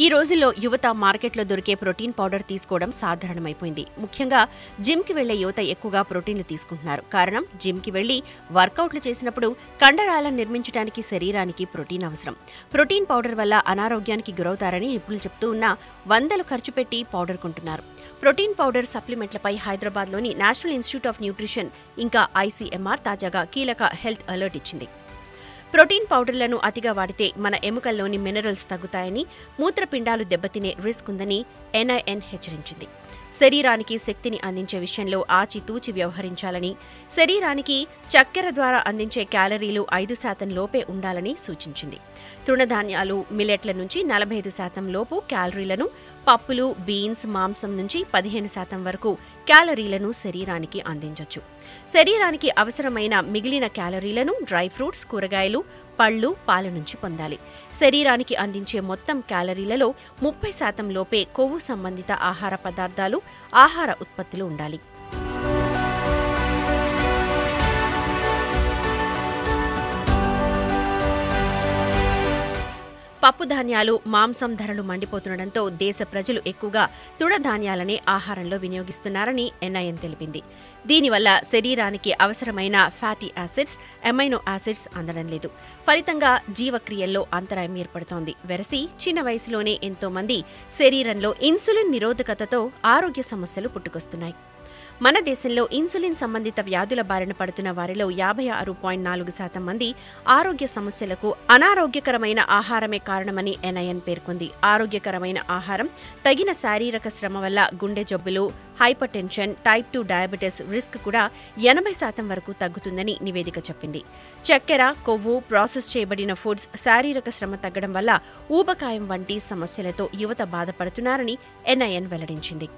ఈ రోజుల్లో యువత మార్కెట్లో దొరికే ప్రోటీన్ పౌడర్ తీసుకోవడం సాధారణమైపోయింది. ముఖ్యంగా జిమ్కి వెళ్లే యువత ఎక్కువగా ప్రోటీన్లు తీసుకుంటున్నారు. కారణం, జిమ్కి వెళ్లి వర్కౌట్లు చేసినప్పుడు కండరాలను నిర్మించడానికి శరీరానికి ప్రోటీన్ అవసరం. ప్రోటీన్ పౌడర్ వల్ల అనారోగ్యానికి గురవుతారని నిపుణులు చెప్తూ ఉన్నా వందలు ఖర్చు పెట్టి పౌడర్ కొంటున్నారు. ప్రోటీన్ పౌడర్ సప్లిమెంట్లపై హైదరాబాద్లోని నేషనల్ ఇన్స్టిట్యూట్ ఆఫ్ న్యూట్రిషన్ ఇంకా ఐసీఎంఆర్ తాజాగా కీలక హెల్త్ అలర్ట్ ఇచ్చింది. ప్రోటీన్ పౌడర్లను అతిగా వాడితే మన ఎముకల్లోని మినరల్స్ తగ్గుతాయని, మూత్రపిండాలు దెబ్బతినే రిస్క్ ఉందని ఎన్ఐఎన్ హెచ్చరించింది. శరీరానికి శక్తిని అందించే విషయంలో ఆచితూచి వ్యవహరించాలని, శరీరానికి చక్కెర ద్వారా అందించే క్యాలరీలు 5% లోపే ఉండాలని సూచించింది. తృణధాన్యాలు, మిల్లెట్ల నుంచి 45% లోపు క్యాలరీలను, పప్పులు, బీన్స్, మాంసం నుంచి 15% వరకు క్యాలరీలను శరీరానికి అందించవచ్చు. శరీరానికి అవసరమైన మిగిలిన క్యాలరీలను డ్రై ఫ్రూట్స్, కూరగాయలు, పళ్ళు, పాల నుంచి పొందాలి. శరీరానికి అందించే మొత్తం క్యాలరీలలో 30% లోపే కొవ్వు సంబంధిత ఆహార పదార్థాలు, ఆహార ఉత్పత్తులు ఉండాలి. పప్పు ధాన్యాలు, మాంసం ధరలు మండిపోతుండటంతో దేశ ప్రజలు ఎక్కువగా తృణధాన్యాలనే ఆహారంలో వినియోగిస్తున్నారని ఎన్ఐఎన్ తెలిపింది. దీనివల్ల శరీరానికి అవసరమైన ఫ్యాటీ యాసిడ్స్, అమైనో యాసిడ్స్ అందడం లేదు. ఫలితంగా జీవక్రియల్లో అంతరాయం ఏర్పడుతోంది. వెరసి చిన్న వయసులోనే ఎంతో మంది శరీరంలో ఇన్సులిన్ నిరోధకతతో ఆరోగ్య సమస్యలు పుట్టుకొస్తున్నాయి. మన దేశంలో ఇన్సులిన్ సంబంధిత వ్యాధుల బారిన పడుతున్న వారిలో 56.4% మంది ఆరోగ్య సమస్యలకు అనారోగ్యకరమైన ఆహారమే కారణమని ఎన్ఐఎన్ పేర్కొంది. ఆరోగ్యకరమైన ఆహారం, తగిన శారీరక శ్రమ వల్ల గుండె జబ్బులు, hyper tension, type 2 diabetes risk కూడా 80% వరకు తగ్గుతుందని నివేదిక చెప్పింది. చక్కెర, కొవ్వు, ప్రాసెస్ చేయబడిన ఫుడ్స్, శారీరక శ్రమ తగ్గడం వల్ల ఊబకాయం వంటి సమస్యలతో యువత బాధపడుతున్నారని ఎన్ఐఎన్ వెల్లడించింది.